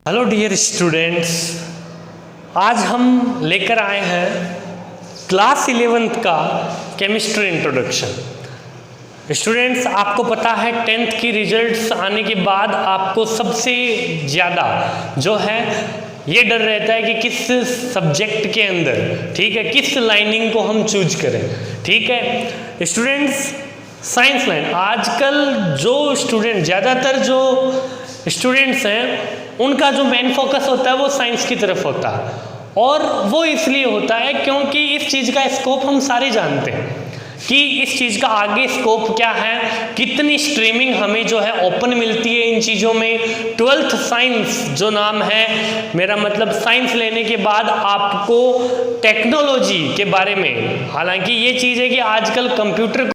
Hello dear students, आज हम लेकर आए हैं क्लास 11th का केमिस्ट्री इंट्रोडक्शन। स्टूडेंट्स, आपको पता है 10th की रिजल्ट्स आने के बाद आपको सबसे ज़्यादा जो है ये डर रहता है कि किस सब्जेक्ट के अंदर, ठीक है, किस लाइनिंग को हम चूज करें। ठीक है स्टूडेंट्स, साइंस लाइन आजकल जो स्टूडेंट, ज़्यादातर जो स्टूडेंट्स हैं उनका जो मेन फोकस होता है वो साइंस की तरफ होता है, और वो इसलिए होता है क्योंकि इस चीज़ का स्कोप हम सारे जानते हैं कि इस चीज़ का आगे स्कोप क्या है, कितनी स्ट्रीमिंग हमें जो है ओपन मिलती है इन चीज़ों में। 12th साइंस जो नाम है, मेरा मतलब साइंस लेने के बाद आपको टेक्नोलॉजी के बारे में, हालांकि ये चीज़ है कि आजकल कंप्यूटर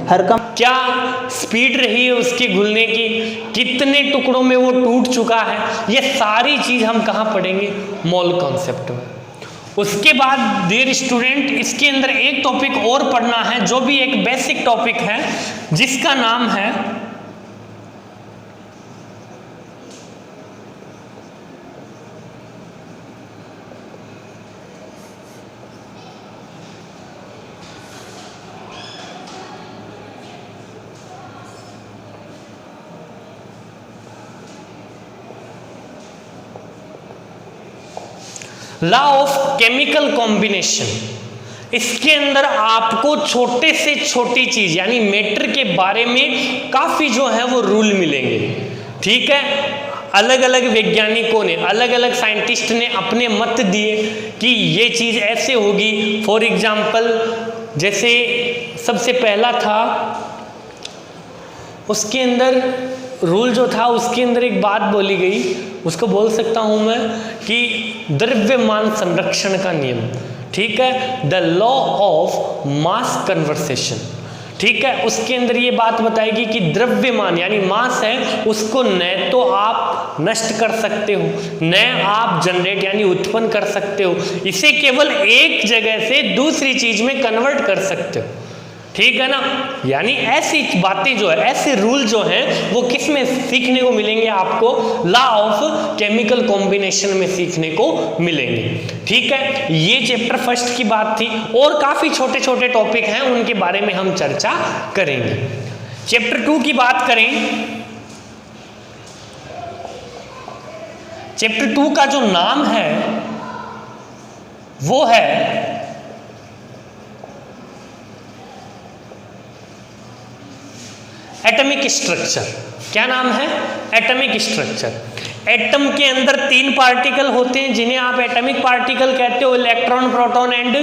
क्या स्पीड रही है उसके घुलने की, कितने टुकड़ों में वो टूट चुका है, ये सारी चीज हम कहाँ पढ़ेंगे, मोल कॉन्सेप्ट में। उसके बाद डियर स्टूडेंट इसके अंदर एक टॉपिक और पढ़ना है जो भी एक बेसिक टॉपिक है, जिसका नाम है लॉ ऑफ केमिकल कॉम्बिनेशन। इसके अंदर आपको छोटे से छोटी चीज यानी मैटर के बारे में काफी जो है वो रूल मिलेंगे, ठीक है। अलग अलग वैज्ञानिकों ने, अलग अलग साइंटिस्ट ने अपने मत दिए कि ये चीज ऐसे होगी। फॉर एग्जाम्पल जैसे सबसे पहला था, उसके अंदर रूल जो था उसके अंदर एक बात बोली गई, उसको बोल सकता हूं मैं कि द्रव्यमान संरक्षण का नियम, ठीक है, the law of mass conversation, ठीक है। उसके अंदर ये बात बताएगी कि द्रव्यमान यानी मास है उसको न तो आप नष्ट कर सकते हो, न आप जनरेट यानी उत्पन्न कर सकते हो, इसे केवल एक जगह से दूसरी चीज में कन्वर्ट कर सकते हो, ठीक है ना। यानी ऐसी बातें जो है, ऐसे रूल जो हैं वो किस में सीखने को मिलेंगे आपको, लॉ ऑफ केमिकल कॉम्बिनेशन में सीखने को मिलेंगे, ठीक है। ये चैप्टर फर्स्ट की बात थी, और काफी छोटे छोटे टॉपिक हैं उनके बारे में हम चर्चा करेंगे। चैप्टर 2 की बात करें, चैप्टर 2 का जो नाम है वो है एटॉमिक स्ट्रक्चर। क्या नाम है, एटॉमिक स्ट्रक्चर। एटम के अंदर 3 पार्टिकल होते हैं जिन्हें आप एटॉमिक पार्टिकल कहते हो, electron, proton and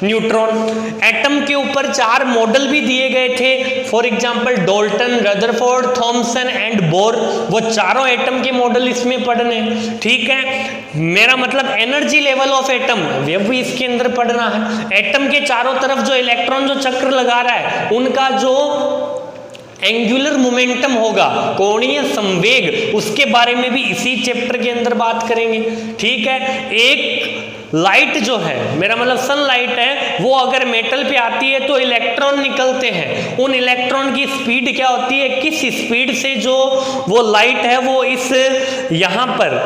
neutron. Atom के ऊपर 4 मॉडल भी दिए गए थे, for example Dalton, Rutherford, Thomson and bore, वो चारों एटम के मॉडल इसमें पढ़ने, ठीक है। मेरा मतलब एनर्जी लेवल ऑफ एटम वे भी इसके अंदर पढ़ना है। एटम के चारों तरफ जो इलेक्ट्रॉन जो चक्र लगा रहा है उनका जो एंगुलर मोमेंटम होगा, कोणीय संवेग, उसके बारे में भी इसी चैप्टर के अंदर बात करेंगे, ठीक है। एक लाइट जो है, मेरा मतलब सनलाइट है, वो अगर मेटल पे आती है तो इलेक्ट्रॉन निकलते हैं, उन इलेक्ट्रॉन की स्पीड क्या होती है, किस स्पीड से जो वो लाइट है वो इस यहाँ पर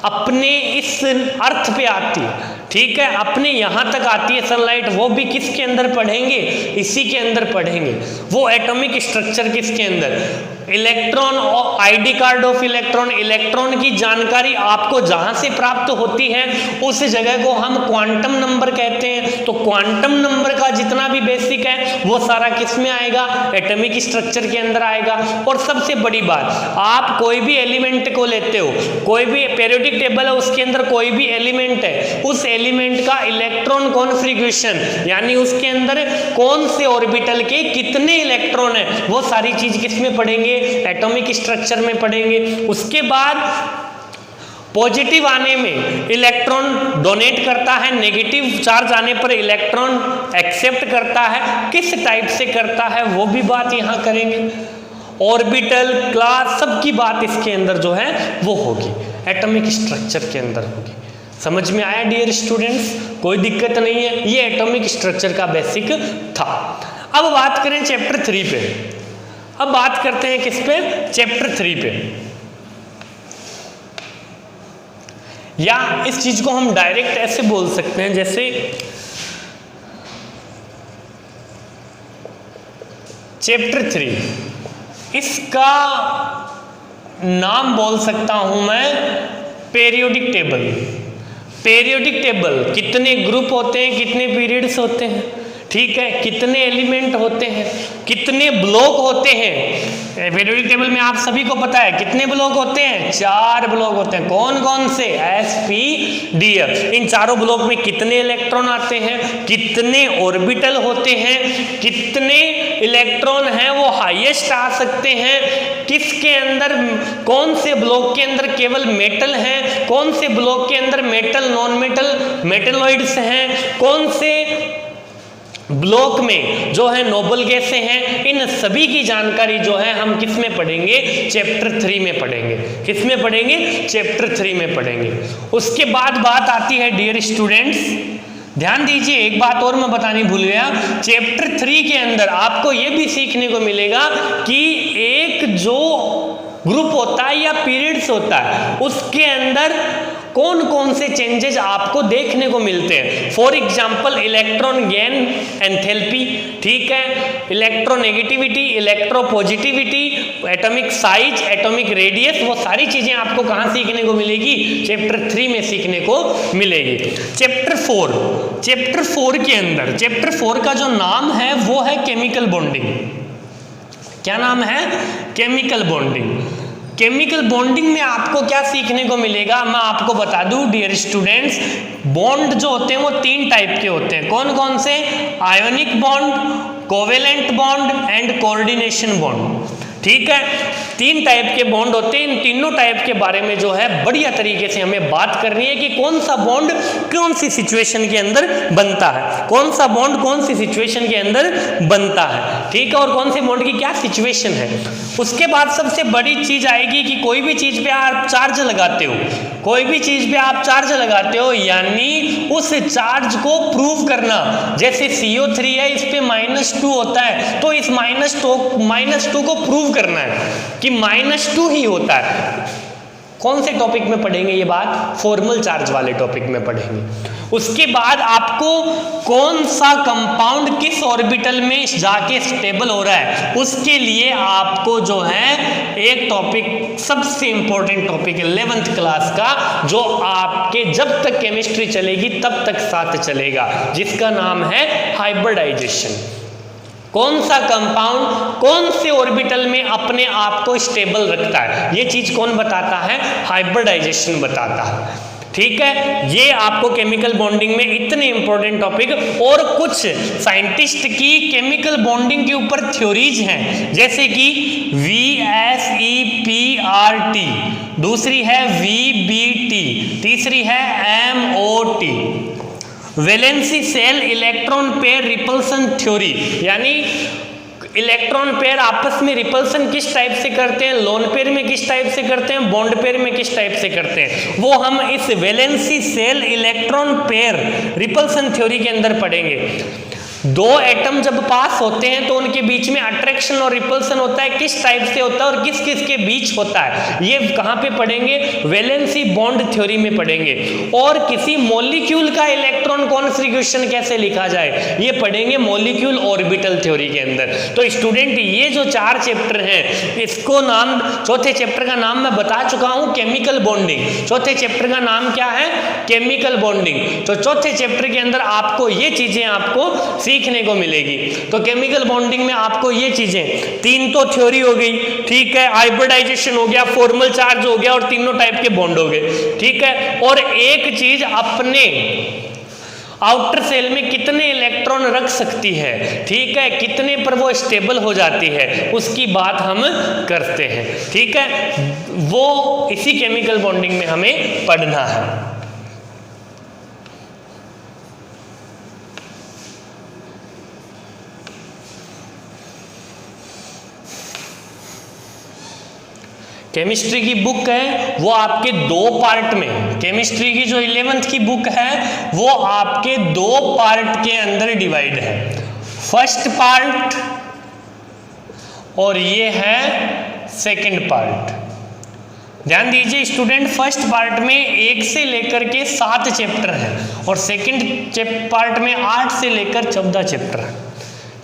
अपने इस अर्थ पे आती है, ठीक है, अपने यहां तक आती है सनलाइट, वो भी किसके अंदर पढ़ेंगे, इसी के अंदर पढ़ेंगे। वो एटॉमिक स्ट्रक्चर किसके अंदर, इलेक्ट्रॉन और ID card of electron, electron की जानकारी आपको जहां से प्राप्त होती है उस जगह को हम क्वांटम नंबर कहते हैं। तो क्वांटम नंबर का जितना भी बेसिक है वो सारा किस में आएगा, एटॉमिक स्ट्रक्चर के अंदर आएगा। और सबसे बड़ी बात, आप कोई भी एलिमेंट को लेते हो, कोई भी पीरियोडिक टेबल है उसके अंदर कोई भी एलिमेंट है, उस एलिमेंट का इलेक्ट्रॉन कॉन्फ़िगरेशन यानी उसके अंदर कौन से ऑर्बिटल के कितने इलेक्ट्रॉन है, वो सारी चीज किस में पढ़ेंगे, एटॉमिक स्ट्रक्चर में पढ़ेंगे। उसके बाद पॉजिटिव आने में इलेक्ट्रॉन डोनेट करता है, नेगेटिव चार्ज आने पर इलेक्ट्रॉन एक्सेप्ट करता है, किस टाइप से करता है वो भी बात यहां करेंगे। ऑर्बिटल, क्लास, सबकी बात इसके अंदर जो है वो होगी, एटॉमिक स्ट्रक्चर के अंदर होगी। समझ में आया डियर स्टूडेंट्स, कोई दिक्कत नहीं है, ये एटॉमिक स्ट्रक्चर का बेसिक था। अब बात करें चैप्टर 3 पे, अब बात करते हैं किस पे, चैप्टर 3 पे। या इस चीज को हम डायरेक्ट ऐसे बोल सकते हैं जैसे चैप्टर 3, इसका नाम बोल सकता हूं मैं पीरियोडिक टेबल। पीरियोडिक टेबल, कितने ग्रुप होते हैं, कितने पीरियड्स होते हैं, ठीक है, कितने एलिमेंट होते हैं, कितने ब्लॉक होते हैं। पीरियोडिक टेबल में आप सभी को पता है कितने ब्लॉक होते हैं, 4 ब्लॉक होते हैं। कौन कौन से, s p d f। इन चारों ब्लॉक में कितने इलेक्ट्रॉन आते हैं, कितने ऑर्बिटल होते हैं, कितने इलेक्ट्रॉन हैं वो हाईएस्ट आ सकते हैं, किसके अंदर, कौन से ब्लॉक के अंदर केवल मेटल हैं, कौन से ब्लॉक के अंदर मेटल, नॉन मेटल, मेटलॉइड्स हैं, कौन से ब्लॉक में जो है नोबल गैसें हैं, इन सभी की जानकारी जो है हम किस में पढ़ेंगे, चैप्टर 3 में पढ़ेंगे। किस में पढ़ेंगे, चैप्टर 3 में पढ़ेंगे। उसके बाद बात आती है डियर स्टूडेंट्स, ध्यान दीजिए, एक बात और मैं बतानी भूल गया, चैप्टर 3 के अंदर आपको यह भी सीखने को मिलेगा कि एक जो ग्रुप होता है या पीरियड्स होता है उसके अंदर कौन कौन से चेंजेस आपको देखने को मिलते हैं। For example electron gain enthalpy, ठीक है, electronegativity, electropositivity, atomic size, atomic radius, वो सारी चीजें आपको कहाँ सीखने को मिलेगी, चैप्टर 3 में सीखने को मिलेगी। चैप्टर 4 के अंदर, चैप्टर 4 का जो नाम है वो है केमिकल बॉन्डिंग। क्या नाम है, केमिकल बॉन्डिंग। केमिकल बॉन्डिंग में आपको क्या सीखने को मिलेगा, मैं आपको बता दूं डियर स्टूडेंट्स, बॉन्ड जो होते हैं वो 3 टाइप के होते हैं। कौन कौन से, ionic bond, covalent bond and coordination bond, ठीक है, 3 टाइप के बॉन्ड होते हैं। इन तीनों टाइप के बारे में जो है बढ़िया तरीके से हमें बात करनी है कि कौन सा बॉन्ड कौन सी सिचुएशन के अंदर बनता है, कौन सा बॉन्ड कौन सी सिचुएशन के अंदर बनता है, ठीक है, और कौन से बॉन्ड की क्या सिचुएशन है। उसके बाद सबसे बड़ी चीज आएगी कि कोई भी चीज पे आप चार्ज लगाते हो, कोई भी चीज पे आप चार्ज लगाते हो, यानी उस चार्ज को प्रूव करना। जैसे CO3 है, इस पे -2 होता है, तो इस -2 को प्रूव करना है कि -2 ही होता है। कौन से टॉपिक में पढ़ेंगे ये बात, फॉर्मल चार्ज वाले टॉपिक में पढ़ेंगे। उसके बाद आपको कौन सा कंपाउंड किस ऑर्बिटल में जाके स्टेबल हो रहा है, उसके लिए आपको जो है एक टॉपिक, सबसे इंपॉर्टेंट टॉपिक 11th क्लास का, जो आपके जब तक केमिस्ट्री चलेगी तब तक साथ चलेगा, जिसका नाम है हाइब्रिडाइजेशन। कौन सा कंपाउंड कौन से ऑर्बिटल में अपने आप को स्टेबल रखता है, ये चीज कौन बताता है, हाइब्रिडाइजेशन बताता है, ठीक है। ये आपको केमिकल बॉन्डिंग में इतने इंपॉर्टेंट टॉपिक, और कुछ साइंटिस्ट की केमिकल बॉन्डिंग के ऊपर थ्योरीज हैं, जैसे कि VSEPRT, दूसरी है VBT, तीसरी है MOT, valency cell electron pair repulsion theory, यानी इलेक्ट्रॉन पेयर आपस में रिपल्सन किस टाइप से करते हैं, लोन पेयर में किस टाइप से करते हैं, बॉन्ड पेयर में किस टाइप से करते हैं, वो हम इस valency cell electron pair repulsion theory के अंदर पढ़ेंगे। 2 एटम जब पास होते हैं तो उनके बीच में अट्रैक्शन और रिपल्सन होता है, किस टाइप से होता है और किस किस के बीच होता है, ये कहाँ पे पढ़ेंगे, वैलेंसी बॉन्ड थ्योरी में पढ़ेंगे। और किसी मॉलिक्यूल का इलेक्ट्रॉन कॉन्फ़िगरेशन कैसे लिखा जाए, ये पढ़ेंगे मॉलिक्यूल ऑर्बिटल थ्योरी के अंदर। तो स्टूडेंट ये जो 4 चैप्टर हैं, इसको नाम, चौथे चैप्टर का नाम मैं बता चुका हूँ, केमिकल बॉन्डिंग। चौथे चैप्टर का नाम क्या है, केमिकल बॉन्डिंग। तो चौथे चैप्टर के अंदर आपको ये चीजें आपको सीखने को मिलेगी। तो केमिकल बॉन्डिंग में आपको ये चीजें, 3 तो थ्योरी हो गई, ठीक है, हाइब्रिडाइजेशन हो गया, फॉर्मल चार्ज हो गया, और तीनों टाइप के बॉन्ड हो गए, ठीक है। और एक चीज, अपने आउटर सेल में कितने इलेक्ट्रॉन रख सकती है, ठीक है, कितने पर वो स्टेबल हो जाती है, उसकी बात हम करते हैं, ठीक है। वो इसी केमिकल बॉन्डिंग में हमें पढ़ना है। केमिस्ट्री की बुक है वो आपके 2 पार्ट में, केमिस्ट्री की जो 11th की बुक है वो आपके 2 पार्ट के अंदर डिवाइड है। फर्स्ट पार्ट और ये है सेकंड पार्ट। ध्यान दीजिए स्टूडेंट, फर्स्ट पार्ट में 1 से लेकर के 7 चैप्टर हैं और सेकंड पार्ट में 8 से लेकर 14 चैप्टर हैं,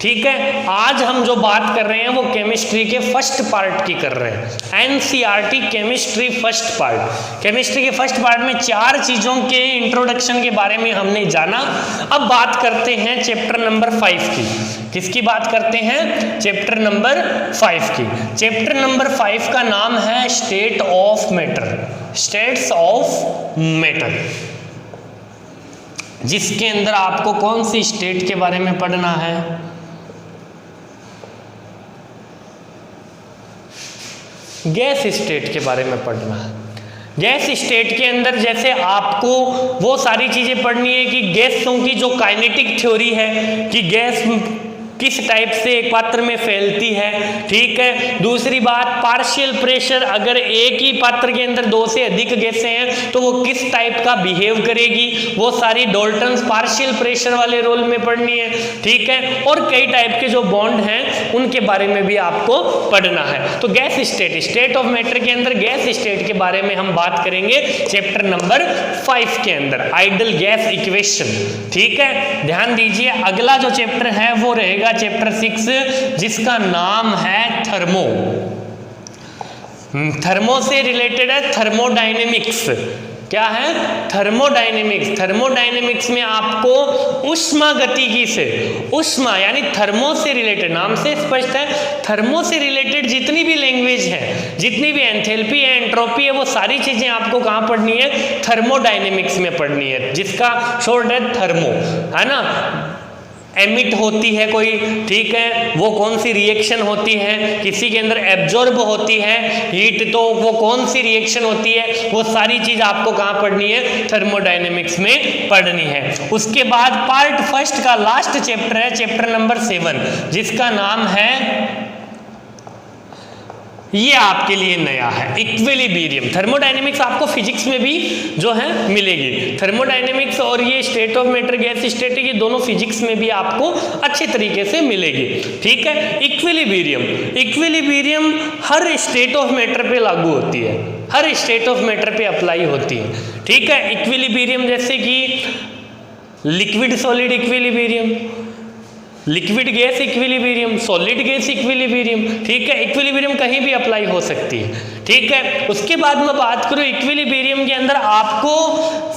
ठीक है। आज हम जो बात कर रहे हैं वो केमिस्ट्री के फर्स्ट पार्ट की कर रहे हैं, NCERT chemistry first part. Chemistry के फर्स्ट पार्ट में 4 चीजों के इंट्रोडक्शन के बारे में हमने जाना। अब बात करते हैं चैप्टर नंबर 5 की। किसकी बात करते हैं, चैप्टर नंबर 5 की। चैप्टर नंबर 5 का नाम है state of matter, states of matter, जिसके अंदर आपको कौन सी स्टेट के बारे में पढ़ना है, गैस स्टेट के बारे में पढ़ना है। गैस स्टेट के अंदर जैसे आपको वो सारी चीजें पढ़नी है कि गैसों की जो काइनेटिक थ्योरी है कि गैस किस टाइप से एक पात्र में फैलती है, ठीक है। दूसरी बात, पार्शियल प्रेशर, अगर एक ही पात्र के अंदर दो से अधिक गैसें हैं तो वो किस टाइप का बिहेव करेगी, वो सारी डाल्टन्स पार्शियल प्रेशर वाले रोल में पढ़नी है, ठीक है। और कई टाइप के जो बॉन्ड हैं उनके बारे में भी आपको पढ़ना है। तो gas state, state of matter के अंदर गैस स्टेट के बारे में हम बात करेंगे चैप्टर नंबर 5 के अंदर, आइडल गैस इक्वेशन, ठीक है। ध्यान दीजिए, अगला जो चैप्टर है वो रहेगा चैप्टर 6 जिसका नाम है थर्मो। थर्मो से रिलेटेड है थर्मोडायनेमिक्स। क्या है? थर्मोडायनेमिक्स। थर्मोडायनेमिक्स में आपको ऊष्मा गतिकी से, ऊष्मा यानी थर्मो से रिलेटेड, नाम से स्पष्ट है, थर्मो से रिलेटेड जितनी भी लैंग्वेज है, जितनी भी एंथैल्पी है, एंट्रोपी है, वो सारी चीजें आपको कहाँ पढ़नी है? थर्मोडायनेमिक्स में पढ़नी है, जिसका शॉर्ट है थर्मो, है ना। एमिट होती है कोई, ठीक है, वो कौन सी रिएक्शन होती है, किसी के अंदर एब्जॉर्ब होती है हीट, तो वो कौन सी रिएक्शन होती है, वो सारी चीज आपको कहाँ पढ़नी है? थर्मोडायनेमिक्स में पढ़नी है। उसके बाद पार्ट फर्स्ट का लास्ट चैप्टर है चैप्टर नंबर 7 जिसका नाम है, ये आपके लिए नया है, इक्विलिब्रियम। थर्मोडायनेमिक्स आपको फिजिक्स में भी जो है मिलेगी, थर्मोडायनेमिक्स और ये state of matter gas state, ये दोनों फिजिक्स में भी आपको अच्छे तरीके से मिलेगी, ठीक है। Equilibrium, equilibrium her state of matter पे लागू होती है, हर स्टेट ऑफ मैटर पे अप्लाई होती है, ठीक है। इक्विलिब्रियम जैसे कि liquid solid equilibrium, liquid gas equilibrium, solid gas equilibrium, ठीक है। इक्विलिब्रियम कहीं भी अप्लाई हो सकती है, ठीक है। उसके बाद मैं बात करूं इक्विलिब्रियम के अंदर आपको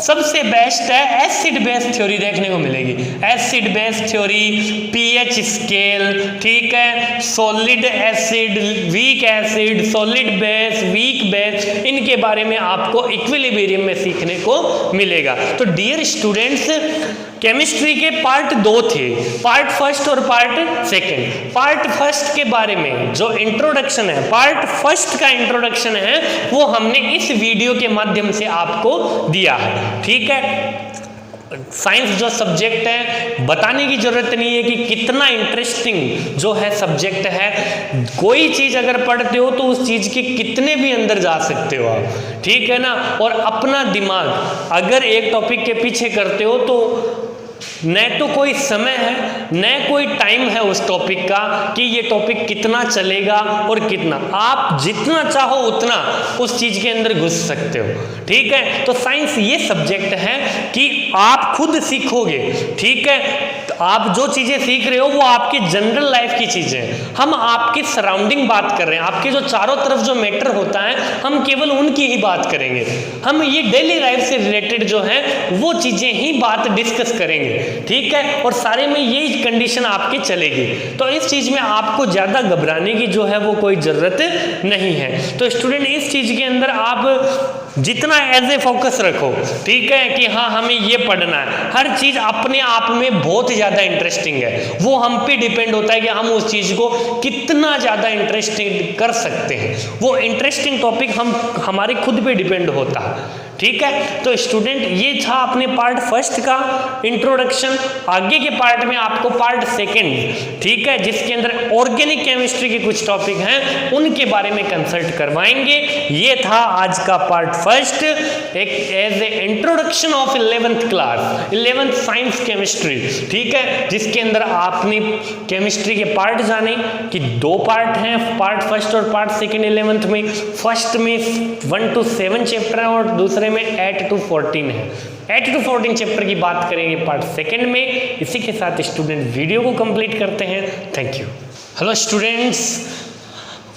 सबसे बेस्ट है एसिड बेस थ्योरी देखने को मिलेगी, acid base theory, pH scale, ठीक है, solid acid, weak acid, solid base, weak base, इनके बारे में आपको इक्विलिब्रियम में सीखने को मिलेगा। तो डियर स्टूडेंट्स, केमिस्ट्री के पार्ट 2 थे, पार्ट फर्स्ट और पार्ट सेकंड। पार्ट फर्स्ट के बारे में जो इंट्रोडक्शन है, पार्ट फर्स्ट का इंट्रोडक्शन है, वो हमने इस वीडियो के माध्यम से आपको दिया है, ठीक है। साइंस जो सब्जेक्ट है, बताने की जरूरत नहीं है कि कितना इंटरेस्टिंग जो है सब्जेक्ट है। कोई चीज अगर पढ़ते हो तो उस चीज के कितने भी अंदर जा सकते हो आप, ठीक है ना। और अपना दिमाग अगर एक टॉपिक के पीछे करते हो तो न तो कोई समय है, न कोई टाइम है उस टॉपिक का कि ये टॉपिक कितना चलेगा और कितना, आप जितना चाहो उतना उस चीज के अंदर घुस सकते हो, ठीक है। तो साइंस ये सब्जेक्ट है कि आप खुद सीखोगे, ठीक है। आप जो चीजें सीख रहे हो वो आपकी जनरल लाइफ की चीजें हैं, हम आपके सराउंडिंग बात कर रहे हैं, आपके जो चारों तरफ जो मैटर होता है हम केवल उनकी ही बात करेंगे, हम ये डेली लाइफ से रिलेटेड जो है वो चीजें ही बात डिस्कस करेंगे, ठीक है। और सारे में यही कंडीशन आपकी चलेगी, तो इस चीज में आपको ज्यादा घबराने की जो है वो कोई जरूरत नहीं है। तो स्टूडेंट इस चीज के अंदर आप जितना एज ए फोकस रखो, ठीक है, कि हाँ हमें ये पढ़ना है, हर चीज अपने आप में बहुत ज्यादा इंटरेस्टिंग है, वो हम पे डिपेंड होता है कि हम उस चीज को कितना ज्यादा इंटरेस्टिंग कर सकते हैं, वो इंटरेस्टिंग टॉपिक हम हमारे खुद पे डिपेंड होता है, ठीक है। तो स्टूडेंट ये था अपने पार्ट फर्स्ट का इंट्रोडक्शन। आगे के पार्ट में आपको पार्ट सेकंड, ठीक है, जिसके अंदर ऑर्गेनिक केमिस्ट्री के कुछ टॉपिक हैं उनके बारे में कंसल्ट करवाएंगे। ये था आज का पार्ट फर्स्ट, एक as a introduction of 11th class, 11th science chemistry, ठीक है, जिसके अंदर आपने केमिस्ट्री के पार्ट जाने कि 2 पार्ट हैं, पार्ट फर्स्ट और पार्ट सेकंड 11th में। फर्स्ट में 1 to 7 चैप्टर है और दूसरे में 8 to 14 है। 8 to 14 चैप्टर की बात करेंगे पार्ट सेकंड में। इसी के साथ स्टूडेंट वीडियो को कंप्लीट करते हैं। Thank you. हेलो स्टूडेंट्स,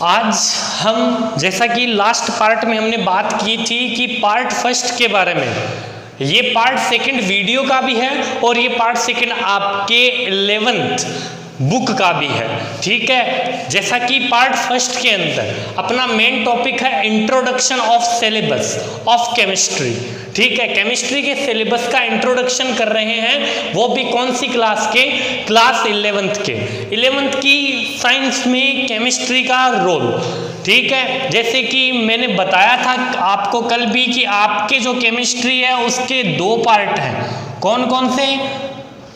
आज हम जैसा कि लास्ट पार्ट में हमने बात की थी कि पार्ट फर्स्ट के बारे में, ये पार्ट सेकंड वीडियो का भी है और ये पार्ट सेकंड आपके 11th बुक का भी है, ठीक है। जैसा कि पार्ट फर्स्ट के अंदर अपना मेन टॉपिक है introduction of syllabus of chemistry, ठीक है। केमिस्ट्री के सिलेबस का इंट्रोडक्शन कर रहे हैं, वो भी कौन सी क्लास के, क्लास 11th के, 11th की साइंस में केमिस्ट्री का रोल, ठीक है। जैसे कि मैंने बताया था आपको कल भी कि आपके जो केमिस्ट्री है उसके 2 पार्ट हैं, कौन कौन से,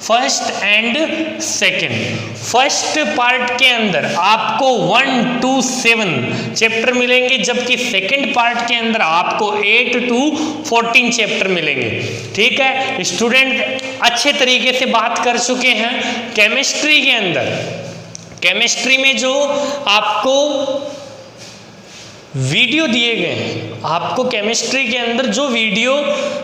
first and second. First part के अंदर आपको 1 to 7 चैप्टर मिलेंगे, जबकि सेकंड पार्ट के अंदर आपको 8 to 14 चैप्टर मिलेंगे, ठीक है। स्टूडेंट अच्छे तरीके से बात कर चुके हैं केमिस्ट्री के अंदर। केमिस्ट्री में जो आपको वीडियो दिए गए हैं, आपको केमिस्ट्री के अंदर जो वीडियो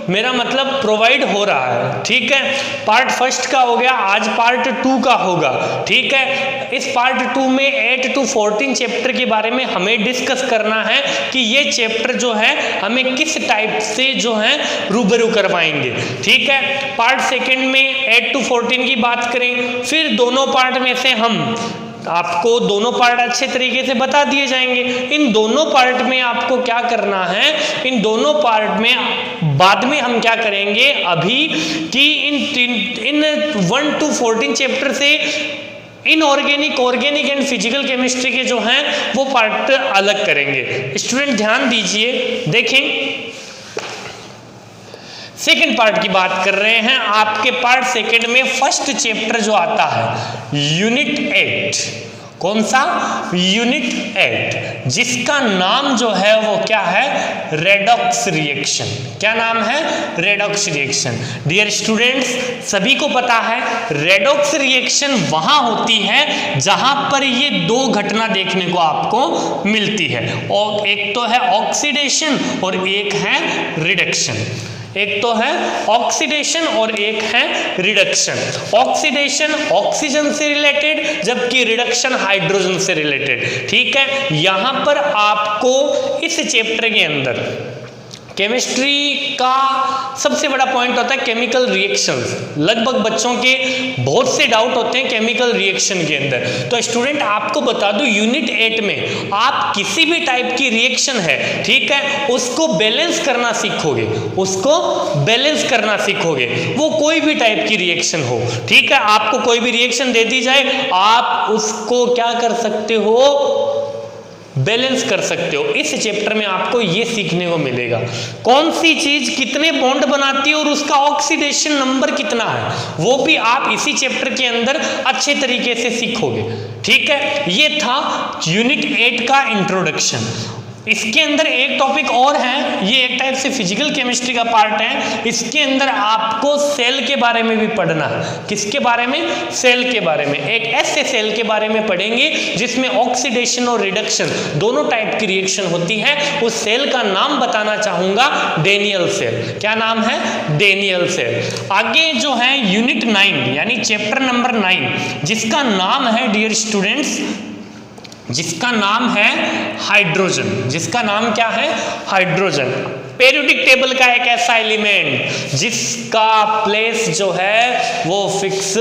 मेरा मतलब प्रोवाइड हो रहा है, ठीक है। पार्ट फर्स्ट का हो गया, आज पार्ट 2 का होगा, ठीक है। इस पार्ट 2 में 8 to 14 चैप्टर के बारे में हमें डिस्कस करना है कि ये चैप्टर जो है हमें किस टाइप से जो है रूबरू करवाएंगे, ठीक है। पार्ट सेकंड में 8 to 14 की बात करें, फिर दोनों पार्ट में से हम आपको दोनों पार्ट अच्छे तरीके से बता दिए जाएंगे। इन दोनों पार्ट में आपको क्या करना है, इन दोनों पार्ट में बाद में हम क्या करेंगे अभी कि इन 1 to 14 चैप्टर से inorganic, organic and physical chemistry के जो हैं वो पार्ट अलग करेंगे। स्टूडेंट ध्यान दीजिए, देखें सेकेंड पार्ट की बात कर रहे हैं। आपके पार्ट सेकेंड में फर्स्ट चैप्टर जो आता है यूनिट 8, कौन सा, यूनिट 8, जिसका नाम जो है वो क्या है, रेडॉक्स रिएक्शन। क्या नाम है, रेडॉक्स रिएक्शन। डियर स्टूडेंट्स सभी को पता है रेडॉक्स रिएक्शन वहां होती है जहां पर ये 2 घटना देखने को आपको मिलती है, और एक तो है ऑक्सीडेशन और एक है रिडक्शन। एक तो है ऑक्सीडेशन और एक है रिडक्शन। ऑक्सीडेशन ऑक्सीजन से रिलेटेड, जबकि रिडक्शन हाइड्रोजन से रिलेटेड, ठीक है। यहां पर आपको इस चैप्टर के अंदर केमिस्ट्री का सबसे बड़ा पॉइंट होता है केमिकल रिएक्शंस। लगभग बच्चों के बहुत से डाउट होते हैं केमिकल रिएक्शन के अंदर। तो स्टूडेंट आपको बता दूं यूनिट 8 में आप किसी भी टाइप की रिएक्शन है, ठीक है, उसको बैलेंस करना सीखोगे, उसको बैलेंस करना सीखोगे। वो कोई भी टाइप की रिएक्शन हो, ठीक है, आपको कोई भी रिएक्शन दे दी जाए आप उसको क्या कर सकते हो, बैलेंस कर सकते हो। इस चैप्टर में आपको ये सीखने को मिलेगा कौन सी चीज कितने बॉन्ड बनाती है और उसका ऑक्सीडेशन नंबर कितना है, वो भी आप इसी चैप्टर के अंदर अच्छे तरीके से सीखोगे, ठीक है। ये था यूनिट 8 का इंट्रोडक्शन। इसके अंदर एक टॉपिक और है, ये एक टाइप से फिजिकल केमिस्ट्री का पार्ट है। इसके अंदर आपको सेल के बारे में भी पढ़ना है। किसके बारे में, सेल के बारे में। एक ऐसे सेल के बारे में पढ़ेंगे जिसमें ऑक्सीडेशन और रिडक्शन दोनों टाइप की रिएक्शन होती है। उस सेल का नाम बताना चाहूंगा, डेनियल सेल। क्या नाम है, डेनियल सेल। आगे जो है यूनिट 9 यानी चैप्टर नंबर 9, जिसका नाम है डियर स्टूडेंट्स, जिसका नाम है हाइड्रोजन। जिसका नाम क्या है, हाइड्रोजन। पेरियोडिक टेबल का एक ऐसा एलिमेंट जिसका प्लेस जो है वो फिक्स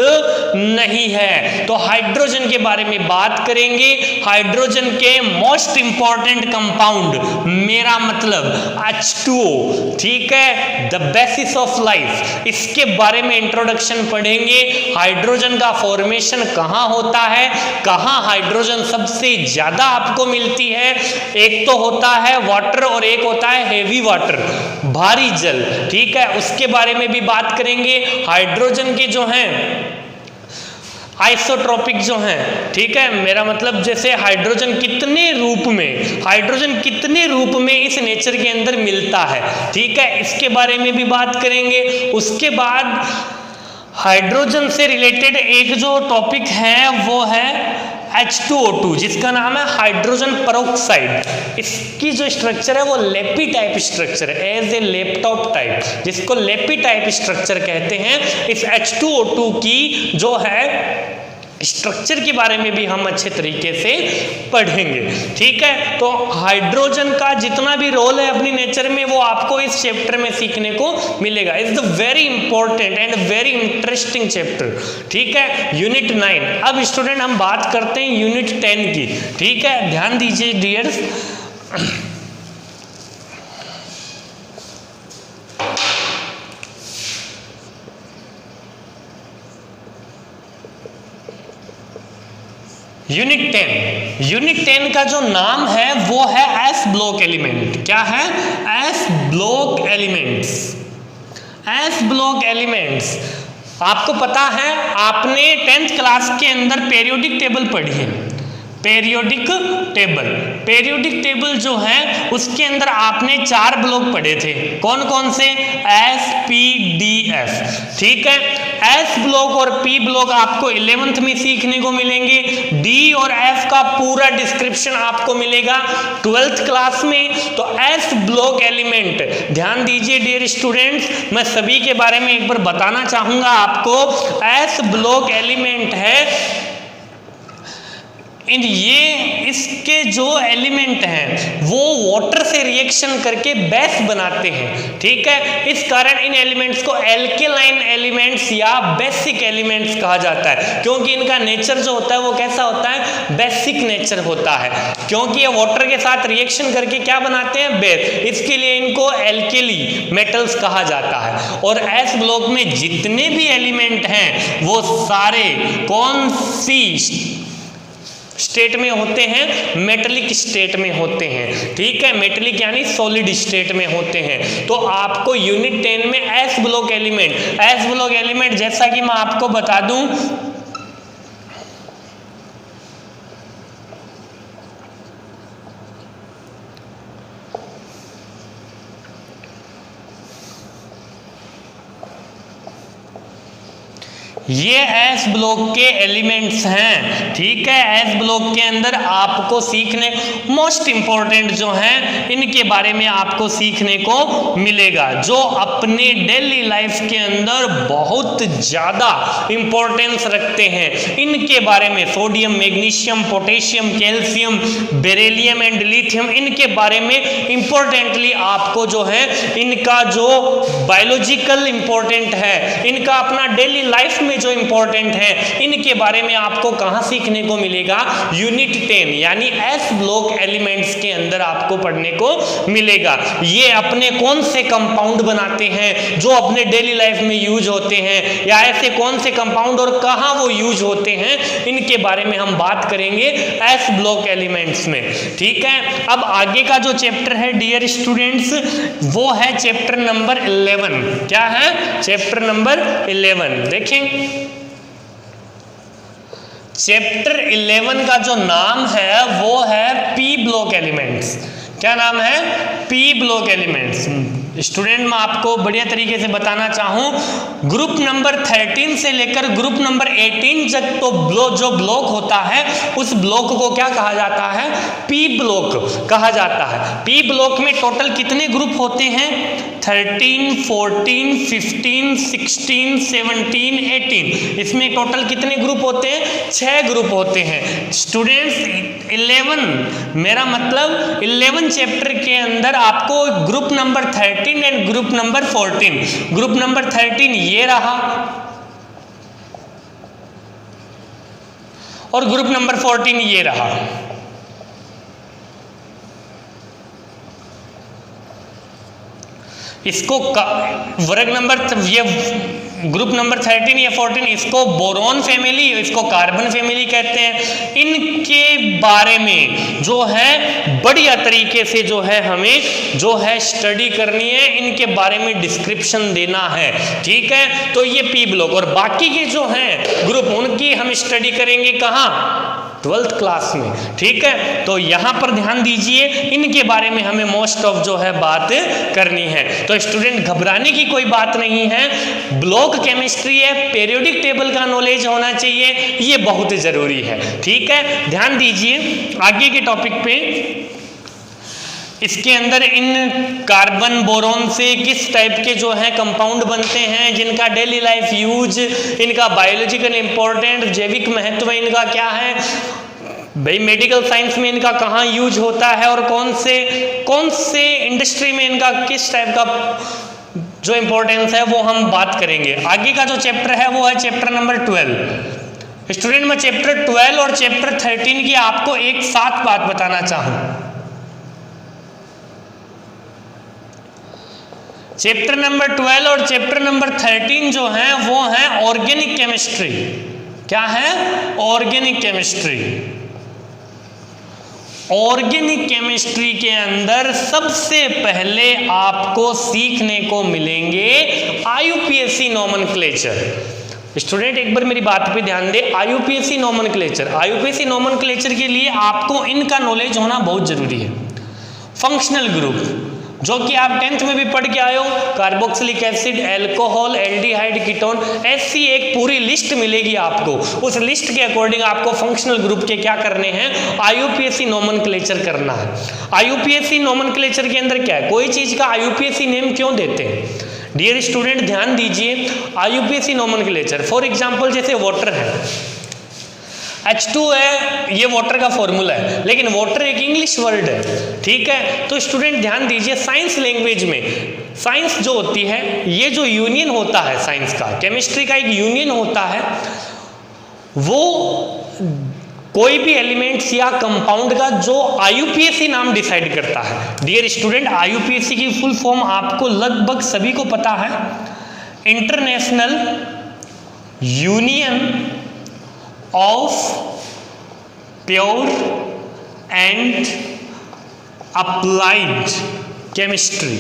नहीं है। तो हाइड्रोजन के बारे में बात करेंगे। हाइड्रोजन के मोस्ट इंपॉर्टेंट कंपाउंड, मेरा मतलब H2O, ठीक है, द बेसिस ऑफ लाइफ, इसके बारे में इंट्रोडक्शन पढ़ेंगे। हाइड्रोजन का फॉर्मेशन कहाँ होता है, कहाँ हाइड्रोजन सबसे ज्यादा आपको मिलती है। एक तो होता है वाटर और एक होता है हेवी वाटर, भारी जल, ठीक है, उसके बारे में भी बात करेंगे। हाइड्रोजन के जो हैं आइसोट्रोपिक जो हैं, ठीक है, मेरा मतलब जैसे हाइड्रोजन कितने रूप में, हाइड्रोजन कितने रूप में इस नेचर के अंदर मिलता है, ठीक है, इसके बारे में भी बात करेंगे। उसके बाद हाइड्रोजन से रिलेटेड एक जो टॉपिक है वो है H2O2, जिसका नाम है हाइड्रोजन पेरोक्साइड। इसकी जो स्ट्रक्चर है वो लेपी टाइप स्ट्रक्चर है, एज ए लैपटॉप टाइप, जिसको लेपी टाइप स्ट्रक्चर कहते हैं। इस H2O2 की जो है स्ट्रक्चर के बारे में भी हम अच्छे तरीके से पढ़ेंगे। ठीक है, तो हाइड्रोजन का जितना भी रोल है अपनी नेचर में वो आपको इस चैप्टर में सीखने को मिलेगा। It's the very important and very interesting chapter. ठीक है, यूनिट 9। अब स्टूडेंट हम बात करते हैं यूनिट 10 की। ठीक है, ध्यान दीजिए डियर्स। यूनिट 10 का जो नाम है वो है एस ब्लॉक एलिमेंट। क्या है? S block elements. S block elements आपको पता है, आपने 10th क्लास के अंदर पीरियोडिक टेबल पढ़ी है। पीरियोडिक टेबल जो है उसके अंदर आपने 4 ब्लॉक पढ़े थे। कौन कौन से? S, P, D, F. ठीक है, एस ब्लॉक और पी ब्लॉक आपको 11th में सीखने को मिलेंगे। डी और एफ का पूरा डिस्क्रिप्शन आपको मिलेगा 12th क्लास में। तो एस ब्लॉक एलिमेंट, ध्यान दीजिए डियर स्टूडेंट्स, मैं सभी के बारे में एक बार बताना चाहूंगा आपको। एस ब्लॉक एलिमेंट है ये, इसके जो एलिमेंट हैं वो वाटर से रिएक्शन करके बेस बनाते हैं। ठीक है, इस कारण इन एलिमेंट्स को एल्केलाइन एलिमेंट्स या बेसिक एलिमेंट्स कहा जाता है, क्योंकि इनका नेचर जो होता है वो कैसा होता है? बेसिक नेचर होता है, क्योंकि ये वाटर के साथ रिएक्शन करके क्या बनाते हैं? बेस। इसके लिए इनको एल्केली मेटल्स कहा जाता है। और एस ब्लॉक में जितने भी एलिमेंट हैं वो सारे कौन सी स्टेट में होते हैं? मेटलिक स्टेट में होते हैं। ठीक है, मेटलिक यानी सॉलिड स्टेट में होते हैं। तो आपको यूनिट 10 में एस ब्लॉक एलिमेंट जैसा कि मैं आपको बता दूं, ये एस ब्लॉक के एलिमेंट्स हैं। ठीक है, एस ब्लॉक के अंदर आपको सीखने मोस्ट इंपॉर्टेंट जो हैं इनके बारे में आपको सीखने को मिलेगा, जो अपने डेली लाइफ के अंदर बहुत ज़्यादा इंपॉर्टेंस रखते हैं। इनके बारे में sodium, magnesium, potassium, calcium, beryllium and lithium, इनके बारे में इंपॉर्टेंटली आपको जो है इनका जो बायोलॉजिकल इंपॉर्टेंट है, इनका अपना डेली लाइफ में जो इंपॉर्टेंट है, इनके बारे में आपको कहां सीखने को मिलेगा? यूनिट 10 यानी एस ब्लॉक एलिमेंट्स के अंदर आपको पढ़ने को मिलेगा। ये अपने कौन से कंपाउंड बनाते हैं जो अपने डेली लाइफ में यूज होते हैं, या ऐसे कौन से कंपाउंड और कहां वो यूज होते हैं, इनके बारे में हम बात करेंगे एस ब्लॉक एलिमेंट्स में। ठीक है, अब आगे का जो चैप्टर है डियर स्टूडेंट्स वो है चैप्टर नंबर 11। क्या है? Chapter number 11। देखें, चैप्टर 11 का जो नाम है वो है पी ब्लॉक एलिमेंट्स। क्या नाम है? P block elements. स्टूडेंट मैं आपको बढ़िया तरीके से बताना चाहूं, ग्रुप नंबर 13 से लेकर ग्रुप नंबर 18 तक तो जो ब्लॉक होता है उस ब्लॉक को क्या कहा जाता है? पी ब्लॉक कहा जाता है। पी ब्लॉक में टोटल कितने ग्रुप होते हैं? 13, 14, 15, 16, 17, 18। इसमें टोटल कितने ग्रुप होते हैं? 6 ग्रुप होते हैं। स्टूडेंट्स 11, मेरा मतलब 11 चैप्टर के अंदर आपको group number 13 and group number 14, group number 13 ये रहा और ग्रुप नंबर 14 ये रहा। इसको वर्ग नंबर, ये ग्रुप नंबर 13 या 14, इसको बोरॉन फैमिली, इसको कार्बन फैमिली कहते हैं। इनके बारे में जो है बढ़िया तरीके से जो है हमें जो है स्टडी करनी है, इनके बारे में डिस्क्रिप्शन देना है। ठीक है, तो ये पी ब्लॉक और बाकी के जो हैं ग्रुप उनकी हम स्टडी करेंगे कहाँ? 12th क्लास में। ठीक है, तो यहां पर ध्यान दीजिए, इनके बारे में हमें मोस्ट ऑफ जो है बात करनी है। तो स्टूडेंट घबराने की कोई बात नहीं है, ब्लॉक केमिस्ट्री है, पीरियोडिक टेबल का नॉलेज होना चाहिए, ये बहुत जरूरी है। ठीक है, ध्यान दीजिए आगे के टॉपिक पे। इसके अंदर इन कार्बन बोरोन से किस टाइप के जो है कंपाउंड बनते हैं, जिनका डेली लाइफ यूज, इनका बायोलॉजिकल इंपॉर्टेंट, जैविक महत्व इनका क्या है भाई, मेडिकल साइंस में इनका कहाँ यूज होता है और कौन से इंडस्ट्री में इनका किस टाइप का जो इंपॉर्टेंस है वो हम बात करेंगे। आगे का जो चैप्टर है वो है चैप्टर नंबर 12। स्टूडेंट मैं चैप्टर 12 और चैप्टर 13 की आपको एक साथ बात बताना चाहूँ। चैप्टर नंबर 12 और चैप्टर नंबर 13 जो है वो है ऑर्गेनिक केमिस्ट्री। क्या है? Organic chemistry. ऑर्गेनिक केमिस्ट्री के अंदर सबसे पहले आपको सीखने को मिलेंगे आईयूपीएसी नोमेनक्लेचर। स्टूडेंट एक बार मेरी बात पे ध्यान दे, आईयूपीएसी नोमेनक्लेचर, आईयूपीएसी नोमेनक्लेचर के लिए आपको इनका नॉलेज होना बहुत जरूरी है। फंक्शनल ग्रुप जो कि आप 10th में भी पढ़ के आए हो, carboxylic acid, alcohol, aldehyde, ketone, ऐसी एक पूरी लिस्ट मिलेगी आपको। उस लिस्ट के अकॉर्डिंग आपको फंक्शनल ग्रुप के क्या करने हैं, आईयूपीएसी नोमेनक्लेचर करना है। आईयूपीएसी नोमेनक्लेचर के अंदर क्या है, कोई चीज का आईयूपीएसी नेम क्यों देते हैं? डियर स्टूडेंट ध्यान दीजिए, आईयूपीएसी नोमेनक्लेचर फॉर एग्जांपल जैसे वाटर है, H2 है, ये वाटर का फॉर्मूला है, लेकिन वाटर एक इंग्लिश वर्ड है, ठीक है। तो स्टूडेंट ध्यान दीजिए, साइंस लैंग्वेज में साइंस जो होती है, ये जो यूनियन होता है साइंस का, केमिस्ट्री का एक यूनियन होता है, वो कोई भी एलिमेंट्स या कंपाउंड का जो आईयूपीएसी नाम डिसाइड करता है। डियर स्टूडेंट आईयूपीएसी की फुल फॉर्म आपको लगभग सभी को पता है, international union of pure and applied chemistry.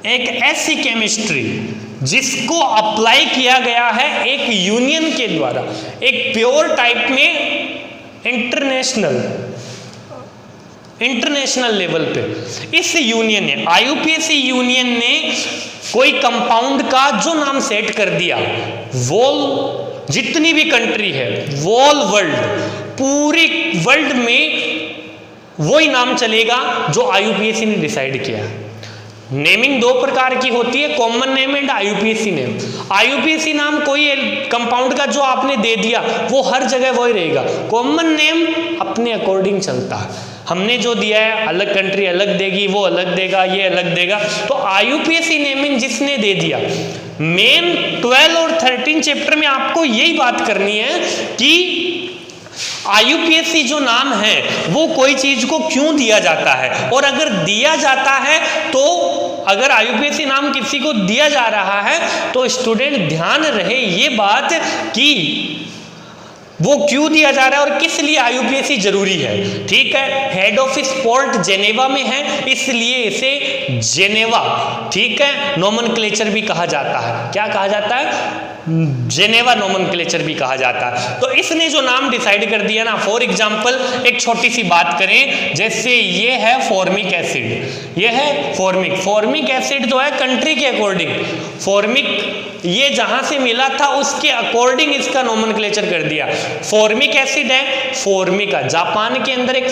एक ऐसी केमिस्ट्री जिसको अप्लाई किया गया है एक यूनियन के द्वारा, एक प्योर टाइप में इंटरनेशनल लेवल पे। इस यूनियन ने, आईयूपीएसी यूनियन ने कोई कंपाउंड का जो नाम सेट कर दिया, वो जितनी भी कंट्री है, वॉल वर्ल्ड, पूरी वर्ल्ड में वही नाम चलेगा जो आईयूपीएसी ने डिसाइड किया है। नेमिंग दो प्रकार की होती है, common name and IUPAC name. IUPAC नाम कोई कंपाउंड का जो आपने दे दिया वो हर जगह वही रहेगा, कॉमन नेम अपने अकॉर्डिंग चलता है। हमने जो दिया है अलग कंट्री अलग देगी, वो अलग देगा, ये अलग देगा। तो आईयूपीएसी नेमिंग जिसने दे दिया, मेन 12 और 13 चैप्टर में आपको यही बात करनी है कि आईयूपीएसी जो नाम है वो कोई चीज को क्यों दिया जाता है, और अगर दिया जाता है तो अगर आईयूपीएसी नाम किसी को दिया जा रहा है तो स्टूडेंट ध्यान रहे ये बात कि वो क्यों दिया जा रहा है और किस लिए आईयूपीएसी जरूरी है। ठीक है, हेड ऑफिस पोर्ट जेनेवा में है, इसलिए इसे जेनेवा, ठीक है, नोमेनक्लेचर भी कहा जाता है। क्या कहा जाता है? जेनेवा नोमेनक्लेचर भी कहा जाता है। तो इसने जो नाम डिसाइड कर दिया ना, फॉर एग्जांपल एक छोटी सी बात करें, जैसे ये है फॉर्मिक एसिड, ये है फॉर्मिक एसिड जो है कंट्री के अकॉर्डिंग, फॉर्मिक ये जहां से मिला था उसके अकॉर्डिंग इसका नोमेनक्लेचर कर दिया। फॉर्मिक एसिड है, फॉर्मिका, जापान के अंदर एक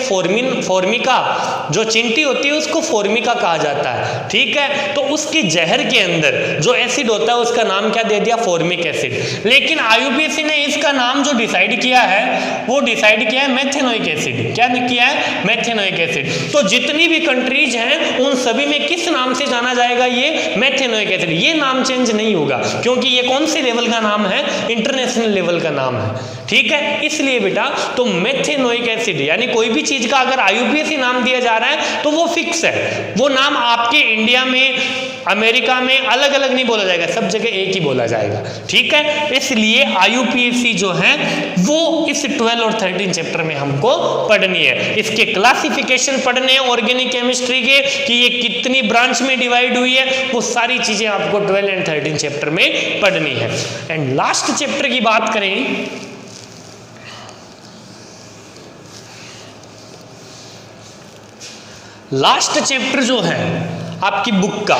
फॉर्मिका जो चिंटी होती है उसको फॉर्मिका कहा जाता है, ठीक है। तो उसके जहर के अंदर जो एसिड होता है उसका नाम क्या दे दिया? Formic acid. लेकिन आईयूपीएसी ने इसका नाम जो डिसाइड किया है वो डिसाइड किया है मेथेनोइक एसिड। क्या किया है? Methanoic acid. तो जितनी भी कंट्रीज हैं उन सभी में किस नाम से जाना जाएगा? ये मेथेनोइक एसिड। ये नाम चेंज नहीं होगा क्योंकि ये कौन से लेवल का नाम है? इंटरनेशनल लेवल का नाम है, ठीक है। इसलिए बेटा तो मेथेनोइक एसिड यानी कोई भी चीज का अगर आईयूपीएसी नाम दिया जा रहा है तो वो फिक्स है, वो नाम आपके इंडिया में, अमेरिका में अलग अलग नहीं बोला जाएगा, सब जगह एक ही बोला जाएगा, ठीक है। इसलिए आईयूपीएसी जो है वो इस 12 और 13 चैप्टर में हमको पढ़नी है। इसके क्लासिफिकेशन पढ़ने हैं ऑर्गेनिक केमिस्ट्री के, कि ये कितनी ब्रांच में डिवाइड हुई है, वो सारी चीजें आपको 12 एंड 13 चैप्टर में पढ़नी है। एंड लास्ट चैप्टर की बात करें, लास्ट चैप्टर जो है आपकी बुक का,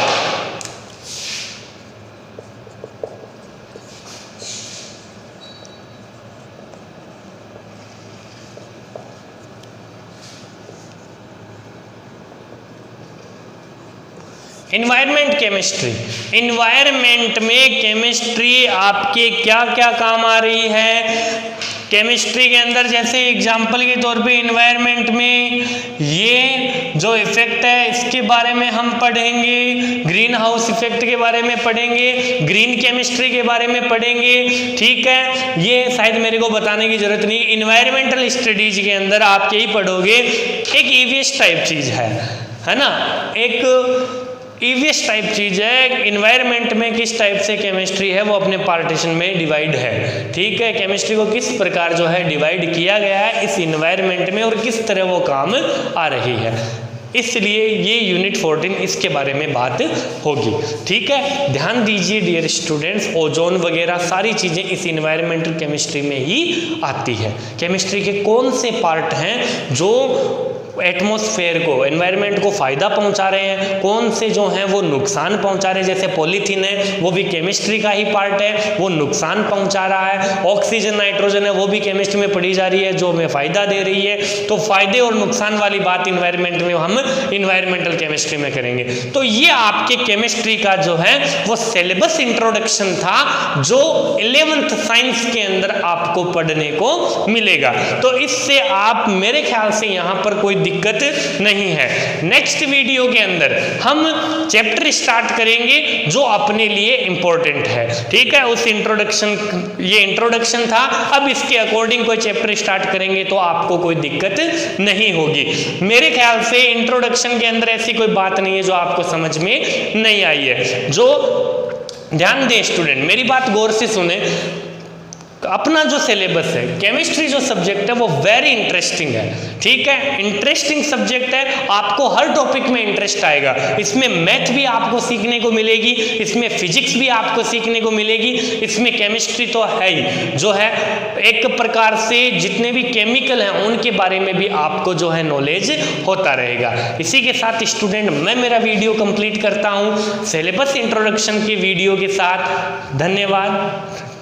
इन्वायरमेंट केमिस्ट्री, इन्वायरमेंट में केमिस्ट्री आपके क्या क्या काम आ रही है। केमिस्ट्री के अंदर जैसे एग्जाम्पल के तौर पे इन्वायरमेंट में ये जो इफेक्ट है इसके बारे में हम पढ़ेंगे, ग्रीन हाउस इफेक्ट के बारे में पढ़ेंगे, ग्रीन केमिस्ट्री के बारे में पढ़ेंगे, ठीक है। ये शायद मेरे को बताने की जरूरत नहीं, इन्वायरमेंटल स्टडीज के अंदर आप यही पढ़ोगे। एक ईवीएस टाइप चीज है ना, एक ईवीएस टाइप चीज है। इन्वायरमेंट में किस टाइप से केमिस्ट्री है वो अपने पार्टीशन में डिवाइड है, ठीक है। केमिस्ट्री को किस प्रकार जो है डिवाइड किया गया है इस इन्वायरमेंट में और किस तरह वो काम आ रही है, इसलिए ये यूनिट 14 इसके बारे में बात होगी, ठीक है। ध्यान दीजिए डियर स्टूडेंट्स, ओजोन वगैरह सारी चीज़ें इस इन्वायरमेंटल केमिस्ट्री में ही आती है। केमिस्ट्री के कौन से पार्ट हैं जो एटमॉस्फेयर को, एनवायरनमेंट को फ़ायदा पहुंचा रहे हैं, कौन से जो हैं वो नुकसान पहुंचा रहे हैं। जैसे पॉलीथीन है वो भी केमिस्ट्री का ही पार्ट है, वो नुकसान पहुंचा रहा है। ऑक्सीजन नाइट्रोजन है वो भी केमिस्ट्री में पढ़ी जा रही है जो हमें फ़ायदा दे रही है। तो फ़ायदे और नुकसान वाली बात इन्वायरमेंट में हम इन्वायरमेंटल केमिस्ट्री में करेंगे। तो ये आपके केमिस्ट्री का जो है वो सिलेबस इंट्रोडक्शन था जो 11th साइंस के अंदर आपको पढ़ने को मिलेगा। तो इससे आप मेरे ख्याल से यहाँ पर कोई दिक्कत नहीं है। नेक्स्ट वीडियो के अंदर हम चैप्टर स्टार्ट करेंगे जो अपने लिए इंपॉर्टेंट है, ठीक है। उस इंट्रोडक्शन, ये इंट्रोडक्शन था, अब इसके अकॉर्डिंग कोई चैप्टर स्टार्ट करेंगे तो आपको कोई दिक्कत नहीं होगी। मेरे ख्याल से इंट्रोडक्शन के अंदर ऐसी कोई बात नहीं है जो आपको समझ में नहीं आई है। जो ध्यान दें स्टूडेंट, मेरी बात गौर से सुने, अपना जो सिलेबस है, केमिस्ट्री जो सब्जेक्ट है वो वेरी इंटरेस्टिंग है, ठीक है। इंटरेस्टिंग सब्जेक्ट है, आपको हर टॉपिक में इंटरेस्ट आएगा। इसमें मैथ भी आपको सीखने को मिलेगी, इसमें फिजिक्स भी आपको सीखने को मिलेगी, इसमें केमिस्ट्री तो है ही, जो है एक प्रकार से जितने भी केमिकल हैं उनके बारे में भी आपको जो है नॉलेज होता रहेगा। इसी के साथ स्टूडेंट मैं मेरा वीडियो कंप्लीट करता हूँ सिलेबस इंट्रोडक्शन के वीडियो के साथ। धन्यवाद।